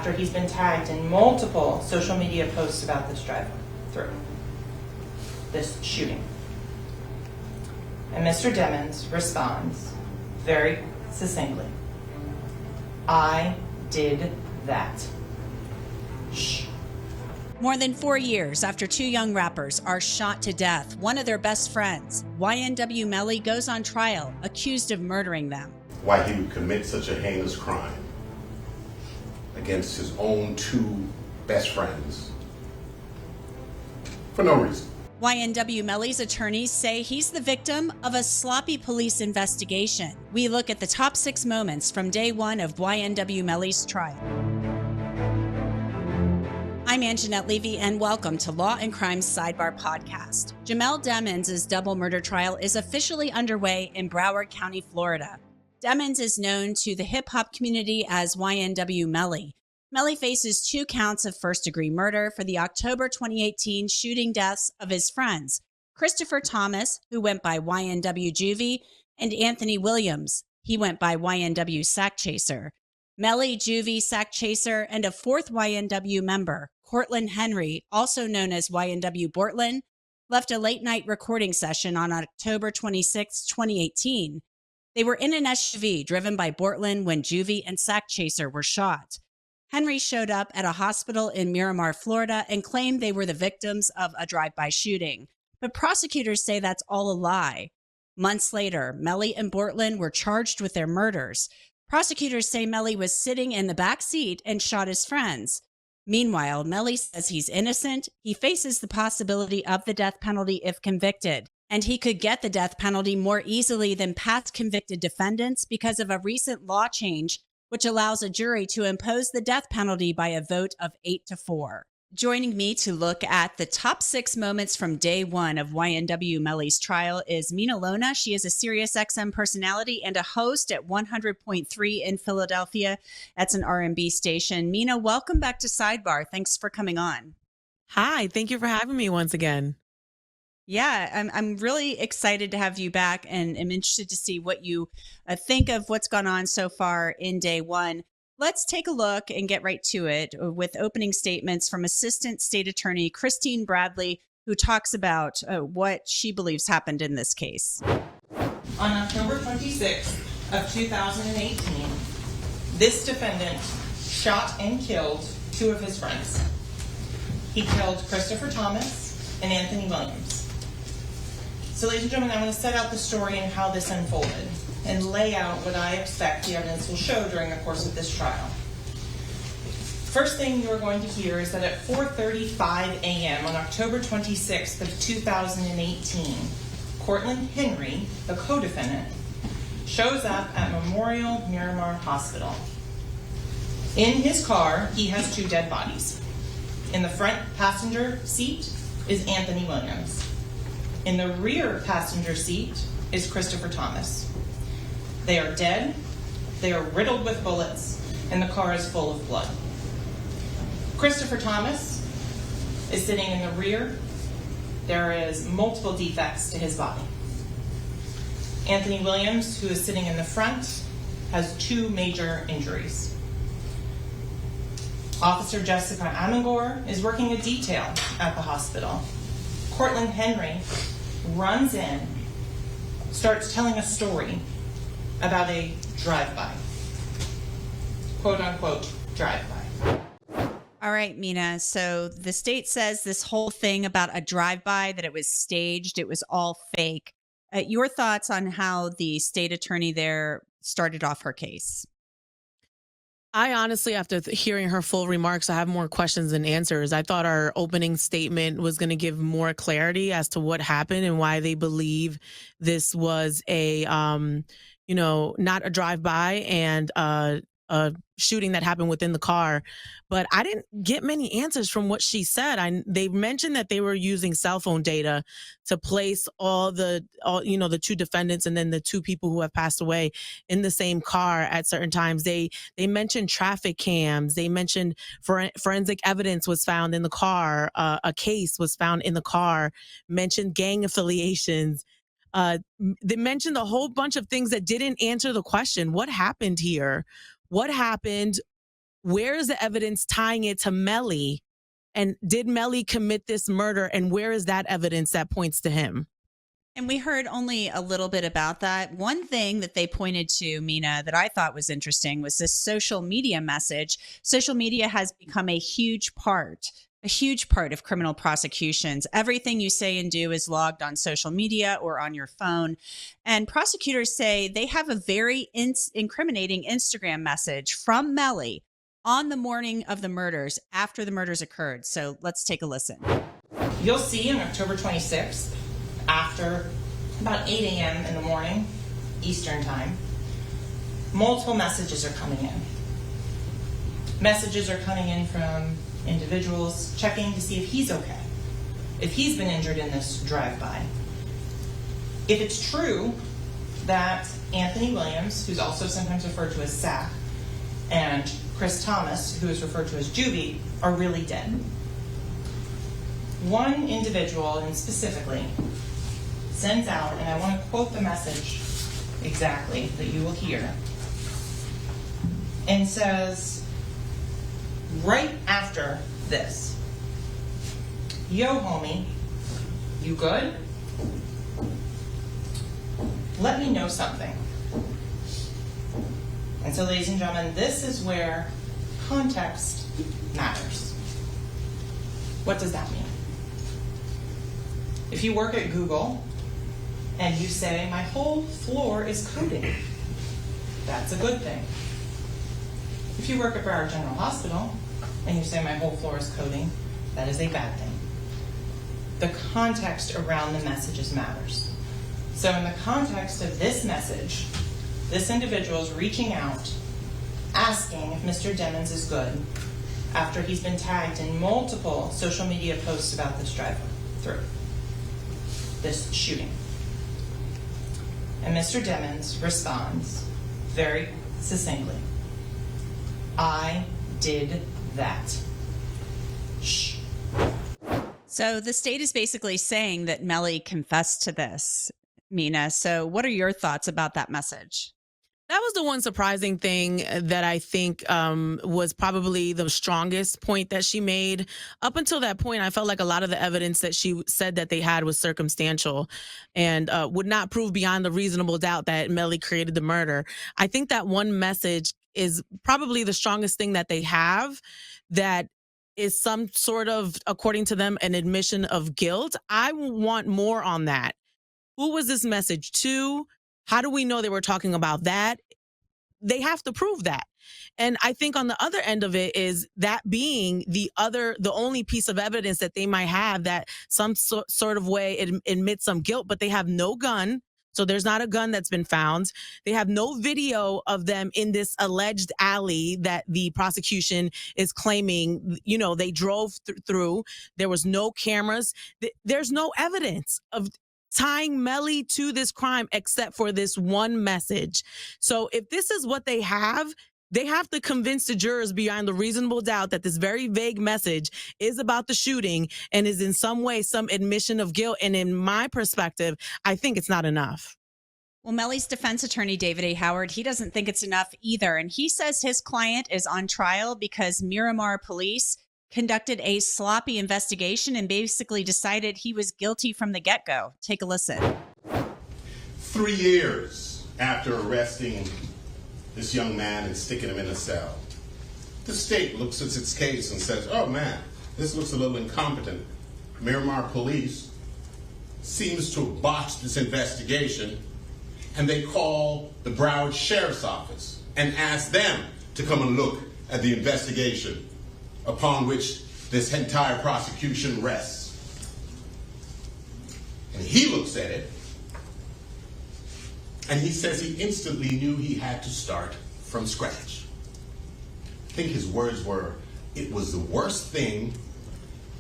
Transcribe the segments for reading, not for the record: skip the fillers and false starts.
after he's been tagged in multiple social media posts about this drive-through, this shooting. And Mr. Demons responds very succinctly, "I did that." Shh. More than 4 years after two young rappers are shot to death, one of their best friends, YNW Melly, goes on trial, accused of murdering them. Why he would commit such a heinous crime against his own two best friends for no reason. YNW Melly's attorneys say he's the victim of a sloppy police investigation. We look at the top 6 moments from day 1 of YNW Melly's trial. I'm Angenette Levy, and welcome to Law and Crime's Sidebar podcast. Jamell Demons' double murder trial is officially underway in Broward County, Florida. Demons is known to the hip-hop community as YNW Melly. Melly faces 2 counts of first-degree murder for the October 2018 shooting deaths of his friends, Christopher Thomas, who went by YNW Juvy, and Anthony Williams. He went by YNW Sakchaser. Melly, Juvy, Sakchaser, and a 4th YNW member, Cortlen Henry, also known as YNW Bortlen, left a late-night recording session on October 26, 2018. They were in an SUV driven by Bortlen when Juvy and Sakchaser were shot. Henry showed up at a hospital in Miramar, Florida, and claimed they were the victims of a drive-by shooting. But prosecutors say that's all a lie. Months later, Melly and Bortlen were charged with their murders. Prosecutors say Melly was sitting in the back seat and shot his friends. Meanwhile, Melly says he's innocent. He faces the possibility of the death penalty if convicted, and he could get the death penalty more easily than past convicted defendants because of a recent law change which allows a jury to impose the death penalty by a vote of 8-4. Joining me to look at the top 6 moments from day 1 of YNW Melly's trial is Mina SayWhat Llona. She is a SiriusXM personality and a host at 100.3 in Philadelphia. That's an R&B station. Mina, welcome back to Sidebar. Thanks for coming on. Hi, thank you for having me once again. Yeah, I'm really excited to have you back, and I'm interested to see what you think of what's gone on so far in day 1. Let's take a look and get right to it with opening statements from Assistant State Attorney Christine Bradley, who talks about what she believes happened in this case. On October 26th of 2018, this defendant shot and killed 2 of his friends. He killed Christopher Thomas and Anthony Williams. So, ladies and gentlemen, I'm going to set out the story and how this unfolded and lay out what I expect the evidence will show during the course of this trial. First thing you are going to hear is that at 4:35 a.m. on October 26th of 2018, Cortlen Henry, the co-defendant, shows up at Memorial Miramar Hospital. In his car, he has 2 dead bodies. In the front passenger seat is Anthony Williams. In the rear passenger seat is Christopher Thomas. They are dead, they are riddled with bullets, and the car is full of blood. Christopher Thomas is sitting in the rear. There is multiple defects to his body. Anthony Williams, who is sitting in the front, has 2 major injuries. Officer Jessica Amangor is working a detail at the hospital. Cortlen Henry runs in, starts telling a story about a drive-by. Quote unquote, drive-by. All right, Mina. So the state says this whole thing about a drive-by, that it was staged, it was all fake. Your thoughts on how the state attorney there started off her case? I honestly, after hearing her full remarks, I have more questions than answers. I thought our opening statement was going to give more clarity as to what happened and why they believe this was a, not a drive-by and a shooting that happened within the car. But I didn't get many answers from what she said. They mentioned that they were using cell phone data to place all the 2 defendants and then the 2 people who have passed away in the same car at certain times. They mentioned traffic cams. They mentioned forensic evidence was found in the car. A case was found in the car. Mentioned gang affiliations. They mentioned a whole bunch of things that didn't answer the question. What happened here? What happened? where is the evidence tying it to Melly? And did Melly commit this murder? And where is that evidence that points to him? And we heard only a little bit about that. One thing that they pointed to, Mina, that I thought was interesting was this social media message. Social media has become a huge part of criminal prosecutions. Everything you say and do is logged on social media or on your phone. And prosecutors say they have a very incriminating Instagram message from Melly on the morning of the murders, after the murders occurred. So let's take a listen. You'll see on October 26th, after about 8 a.m. in the morning, Eastern time, multiple messages are coming in. Messages are coming in from individuals checking to see if he's okay, if he's been injured in this drive-by. If it's true that Anthony Williams, who's also sometimes referred to as Sack, and Chris Thomas, who is referred to as Juvy, are really dead. One individual, and specifically, sends out, and I want to quote the message exactly that you will hear, and says, right after this, "Yo, homie, you good? Let me know something." And so, ladies and gentlemen, this is where context matters. What does that mean? If you work at Google and you say, "My whole floor is coding," that's a good thing. If you work at Broward General Hospital and you say, "My whole floor is coding," that is a bad thing. The context around the messages matters. So in the context of this message, this individual is reaching out, asking if Mr. Demons is good after he's been tagged in multiple social media posts about this drive-through, this shooting. And Mr. Demons responds very succinctly, "I did that." Shh. So the state is basically saying that Melly confessed to this, Mina. So what are your thoughts about that message? That was the one surprising thing that I think was probably the strongest point that she made. Up until that point, I felt like a lot of the evidence that she said that they had was circumstantial and would not prove beyond a reasonable doubt that Melly created the murder. I think that one message is probably the strongest thing that they have, that is some sort of, according to them, an admission of guilt. I want more on that. Who was this message to? How do we know they were talking about that? They have to prove that. And I think on the other end of it is that being the only piece of evidence that they might have that some sort of way admits some guilt, but they have no gun. So there's not a gun that's been found. They have no video of them in this alleged alley that the prosecution is claiming, they drove through. There was no cameras. There's no evidence of tying Melly to this crime except for this one message. So if this is what they have to convince the jurors beyond the reasonable doubt that this very vague message is about the shooting and is in some way some admission of guilt. And in my perspective, I think it's not enough. Well, Melly's defense attorney, David A. Howard, he doesn't think it's enough either. And he says his client is on trial because Miramar police conducted a sloppy investigation and basically decided he was guilty from the get-go. Take a listen. 3 years after arresting this young man and sticking him in a cell, the state looks at its case and says, "Oh man, this looks a little incompetent. Miramar police seems to have botched this investigation," and they call the Broward Sheriff's Office and ask them to come and look at the investigation upon which this entire prosecution rests. And he looks at it, and he says he instantly knew he had to start from scratch. I think his words were, "It was the worst thing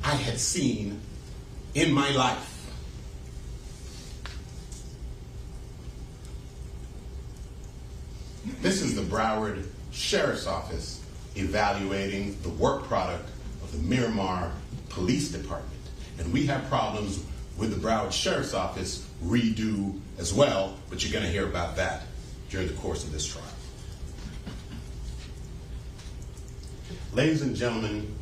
I had seen in my life." This is the Broward Sheriff's Office evaluating the work product of the Miramar Police Department. And we have problems with the Broward Sheriff's Office redo as well, but you're going to hear about that during the course of this trial. Ladies and gentlemen,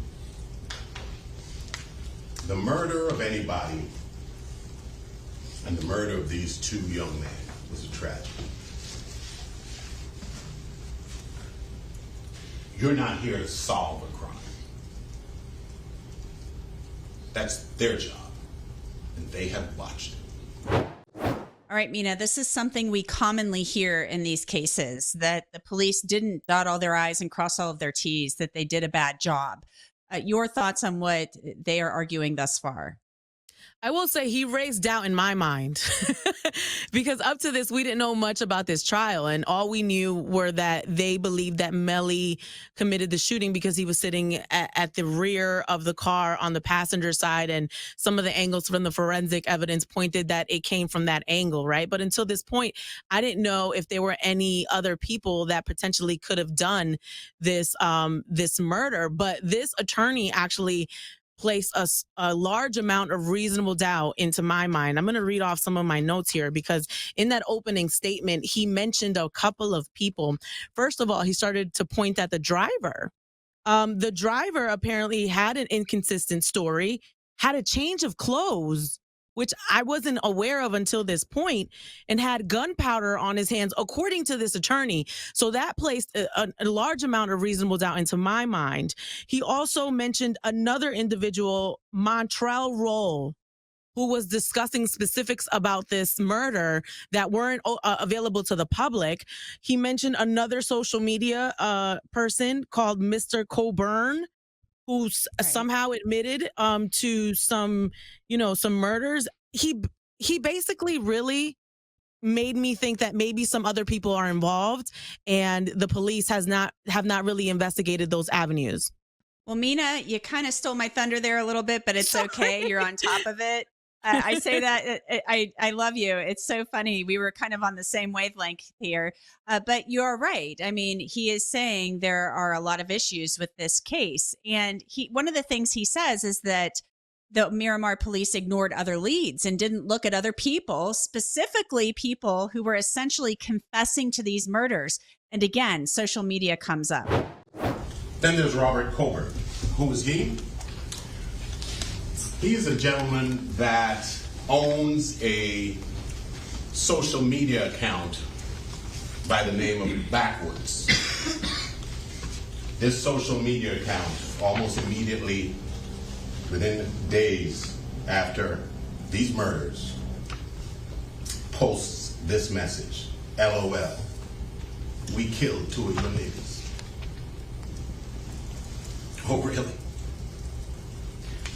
the murder of anybody and the murder of these two young men was a tragedy. You're not here to solve a crime. That's their job, and they have watched it. All right, Mina, this is something we commonly hear in these cases, that the police didn't dot all their I's and cross all of their T's, that they did a bad job. Your thoughts on what they are arguing thus far? I will say he raised doubt in my mind because up to this, we didn't know much about this trial. And all we knew were that they believed that Melly committed the shooting because he was sitting at the rear of the car on the passenger side. And some of the angles from the forensic evidence pointed that it came from that angle, right? But until this point, I didn't know if there were any other people that potentially could have done this, this murder. But this attorney actually place a large amount of reasonable doubt into my mind. I'm going to read off some of my notes here because in that opening statement, he mentioned a couple of people. First of all, he started to point at the driver. The driver apparently had an inconsistent story, had a change of clothes, which I wasn't aware of until this point, and had gunpowder on his hands, according to this attorney. So that placed a large amount of reasonable doubt into my mind. He also mentioned another individual, Montrell Roll, who was discussing specifics about this murder that weren't available to the public. He mentioned another social media person called Mr. Coburn, who somehow admitted to some murders. He basically really made me think that maybe some other people are involved, and the police have not really investigated those avenues. Well, Mina, you kind of stole my thunder there a little bit, but it's okay. You're on top of it. I say that I love you. It's so funny. We were kind of on the same wavelength here, but you're right. I mean, he is saying there are a lot of issues with this case. And one of the things he says is that the Miramar police ignored other leads and didn't look at other people, specifically people who were essentially confessing to these murders. And again, social media comes up. Then there's Robert Goldberg. Who is he? He's a gentleman that owns a social media account by the name of Backwards. This social media account, almost immediately, within days after these murders, posts this message: LOL, we killed two of your niggas. Oh, really?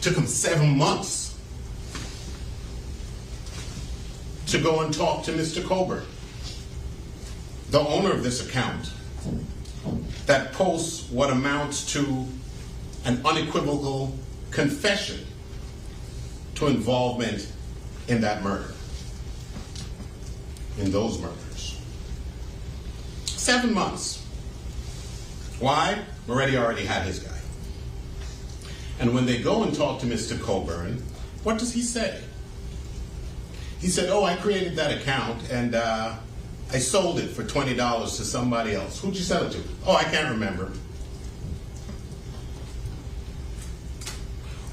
Took him 7 months to go and talk to Mr. Goldberg, the owner of this account, that posts what amounts to an unequivocal confession to involvement in that murder, in those murders. 7 months. Why? Moretti already had his guy. And when they go and talk to Mr. Coburn, what does he say? He said, oh, I created that account and I sold it for $20 to somebody else. Who'd you sell it to? Oh, I can't remember.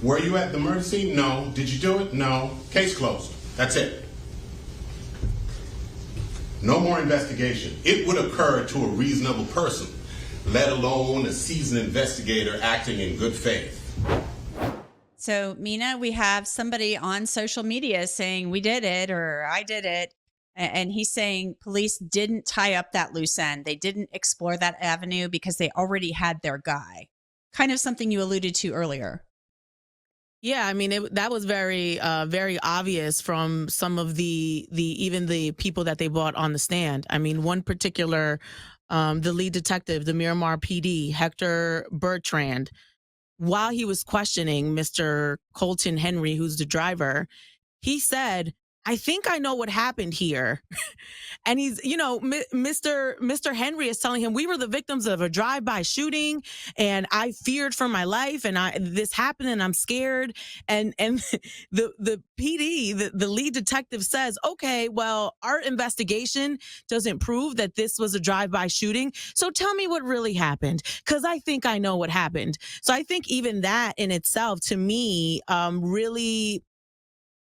Were you at the murder scene? No. Did you do it? No. Case closed. That's it. No more investigation. It would occur to a reasonable person, let alone a seasoned investigator acting in good faith. So, Mina, we have somebody on social media saying we did it or I did it. And he's saying police didn't tie up that loose end. They didn't explore that avenue because they already had their guy. Kind of something you alluded to earlier. Yeah, I mean, that was very, very obvious from some of even the people that they brought on the stand. I mean, one particular, the lead detective, the Miramar PD, Hector Bertrand, while he was questioning Mr. Cortlen Henry, who's the driver, he said, I think I know what happened here. And he's, Mr. Henry is telling him, we were the victims of a drive-by shooting and I feared for my life and this happened and I'm scared. And the PD, the lead detective says, okay, well, our investigation doesn't prove that this was a drive-by shooting. So tell me what really happened, because I think I know what happened. So I think even that in itself, to me, really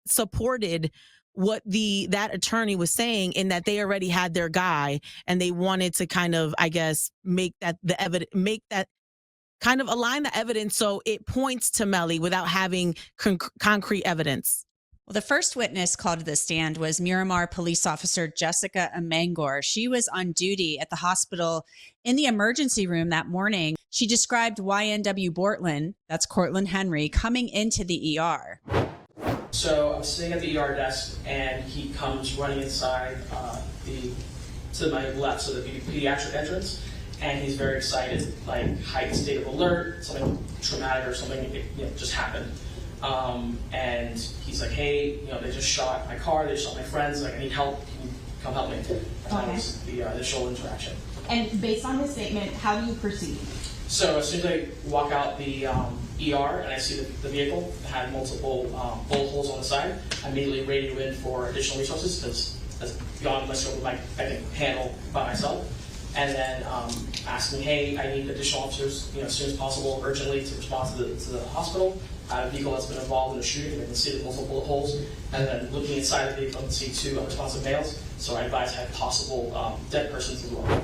supported what that attorney was saying, in that they already had their guy and they wanted to kind of, I guess, make that kind of align the evidence so it points to Melly without having concrete evidence. Well, the first witness called to the stand was Miramar police officer Jessica Amangor. She was on duty at the hospital in the emergency room that morning. She described YNW Bortlen, that's Cortlen Henry, coming into the ER. So I'm sitting at the ER desk, and he comes running inside to my left, so the pediatric entrance, and he's very excited, like heightened state of alert, something traumatic or something just happened. And he's like, hey, they just shot my car, they shot my friends, like I need help, can you come help me? That was the initial interaction. And based on his statement, how do you proceed? So as soon as I walk out the ER and I see the vehicle had multiple bullet holes on the side, I immediately radio in for additional resources, because that's beyond my scope of I can handle by myself. And then asking, hey, I need additional officers, as soon as possible, urgently, to respond to the hospital. I have a vehicle that's been involved in the shooting, and I can see the multiple bullet holes. And then looking inside the vehicle, I can see 2 unresponsive males. So I advise I have possible dead persons as well.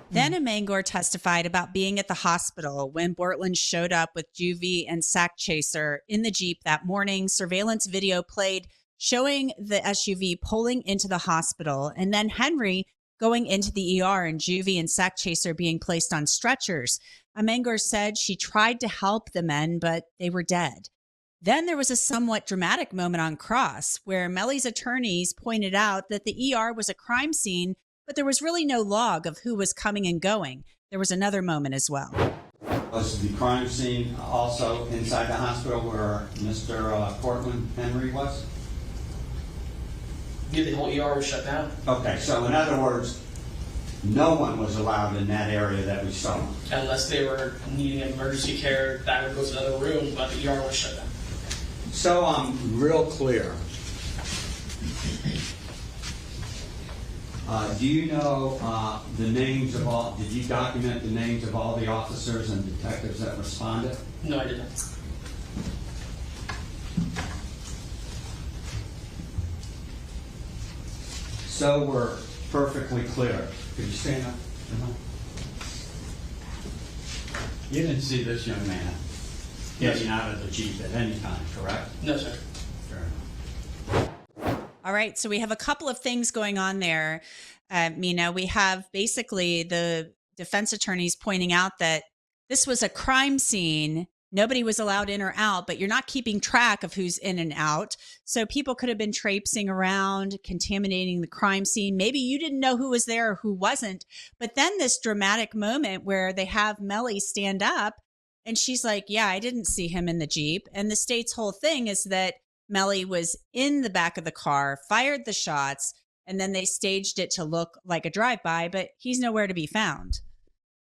Then Amangor testified about being at the hospital when Bortlen showed up with Juvy and Sakchaser in the Jeep that morning. Surveillance video played showing the SUV pulling into the hospital, and then Henry going into the ER and Juvy and Sakchaser being placed on stretchers. Amangor said she tried to help the men, but they were dead. Then there was a somewhat dramatic moment on cross where Melly's attorneys pointed out that the ER was a crime scene, but there was really no log of who was coming and going. There was another moment as well. Was the crime scene also inside the hospital where Mr. Cortlen Henry was? Yeah, the whole ER was shut down. Okay, so in other words, no one was allowed in that area that we saw. Unless they were needing emergency care, that would go to another room, but the ER was shut down. So I'm real clear. Do you know the names of all, did you document the names of all the officers and detectives that responded? No, I didn't. So we're perfectly clear. Could you stand up? You didn't see this young man getting out of the Jeep at any time, correct? No, sir. Fair enough. All right, so we have a couple of things going on there, Mina. We have basically the defense attorneys pointing out that this was a crime scene. Nobody was allowed in or out, but you're not keeping track of who's in and out. So people could have been traipsing around, contaminating the crime scene. Maybe you didn't know who was there or who wasn't. But then this dramatic moment where they have Melly stand up and she's like, yeah, I didn't see him in the Jeep. And the state's whole thing is that Melly was in the back of the car, fired the shots, and then they staged it to look like a drive-by, but he's nowhere to be found.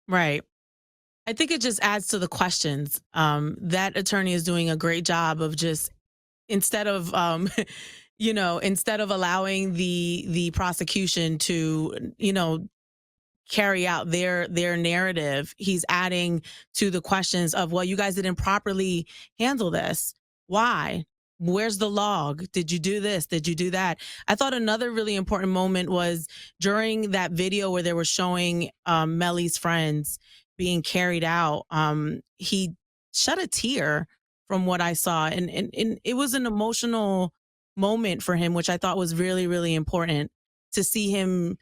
Right. I think it just adds to the questions. That attorney is doing a great job of just, instead of allowing the prosecution to, carry out their narrative, he's adding to the questions of, well, you guys didn't properly handle this. Why? Where's the log? Did you do this? Did you do that? I thought another really important moment was during that video where they were showing Melly's friends being carried out. He shed a tear from what I saw. And it was an emotional moment for him, which I thought was really, really important to see him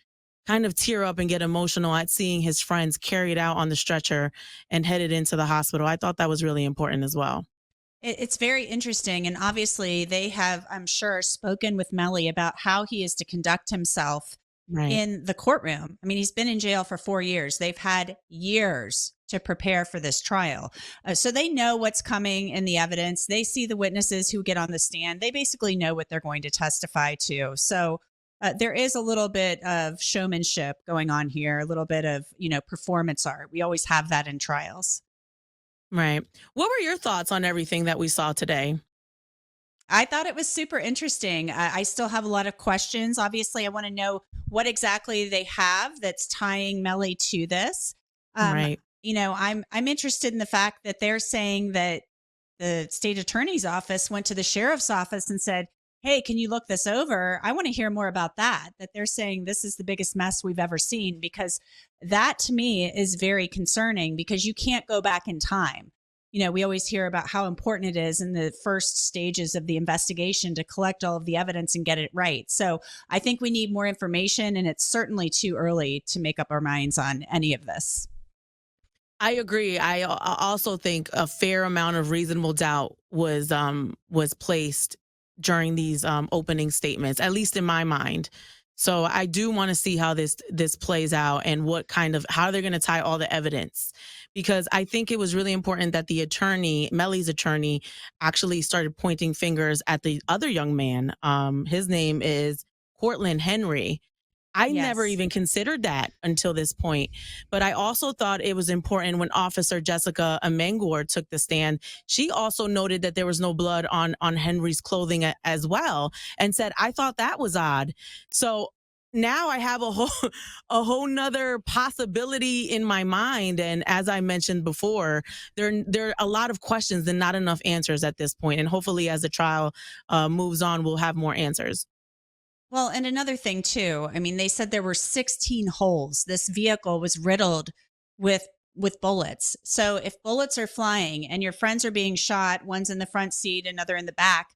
kind of tear up and get emotional at seeing his friends carried out on the stretcher and headed into the hospital. I thought that was really important as well. It's very interesting. And obviously they have, I'm sure, spoken with Melly about how he is to conduct himself in the courtroom. I mean, he's been in jail for 4 years. They've had years to prepare for this trial. So they know what's coming in the evidence. They see the witnesses who get on the stand. They basically know what they're going to testify to. So there is a little bit of showmanship going on here, a little bit of, performance art. We always have that in trials. Right. What were your thoughts on everything that we saw today? I thought it was super interesting. I still have a lot of questions. Obviously, I want to know what exactly they have that's tying Melly to this. Right. I'm interested in the fact that they're saying that the state attorney's office went to the sheriff's office and said, hey, can you look this over? I want to hear more about that they're saying this is the biggest mess we've ever seen, because that to me is very concerning, because you can't go back in time. We always hear about how important it is in the first stages of the investigation to collect all of the evidence and get it right. So I think we need more information, and it's certainly too early to make up our minds on any of this. I agree. I also think a fair amount of reasonable doubt was placed during these opening statements, at least in my mind. So I do want to see how this plays out and how they're going to tie all the evidence, because I think it was really important that the attorney, Melly's attorney, actually started pointing fingers at the other young man. His name is Cortlen Henry. I never even considered that until this point. But I also thought it was important when Officer Jessica Amengor took the stand. She also noted that there was no blood on Henry's clothing as well, and said, I thought that was odd. So now I have a whole nother possibility in my mind. And as I mentioned before, there are a lot of questions and not enough answers at this point. And hopefully as the trial moves on, we'll have more answers. Well, and another thing too, they said there were 16 holes. This vehicle was riddled with bullets. So if bullets are flying and your friends are being shot, one's in the front seat, another in the back,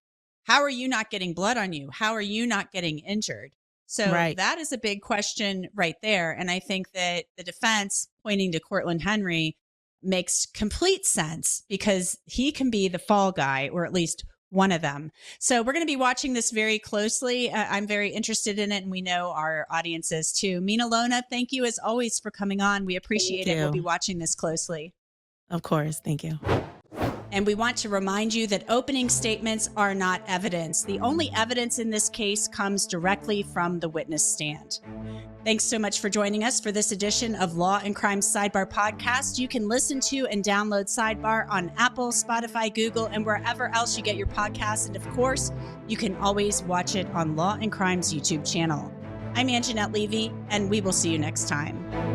how are you not getting blood on you? How are you not getting injured? So That is a big question right there. And I think that the defense pointing to Cortlen Henry makes complete sense, because he can be the fall guy, or at least one of them. So we're going to be watching this very closely. I'm very interested in it, and we know our audience is too. Mina Llona, thank you as always for coming on. We appreciate it. We'll be watching this closely. Of course. Thank you. And we want to remind you that opening statements are not evidence. The only evidence in this case comes directly from the witness stand. Thanks so much for joining us for this edition of Law and Crime Sidebar podcast. You can listen to and download Sidebar on Apple, Spotify, Google, and wherever else you get your podcasts. And of course, you can always watch it on Law and Crime's YouTube channel. I'm Angenette Levy, and we will see you next time.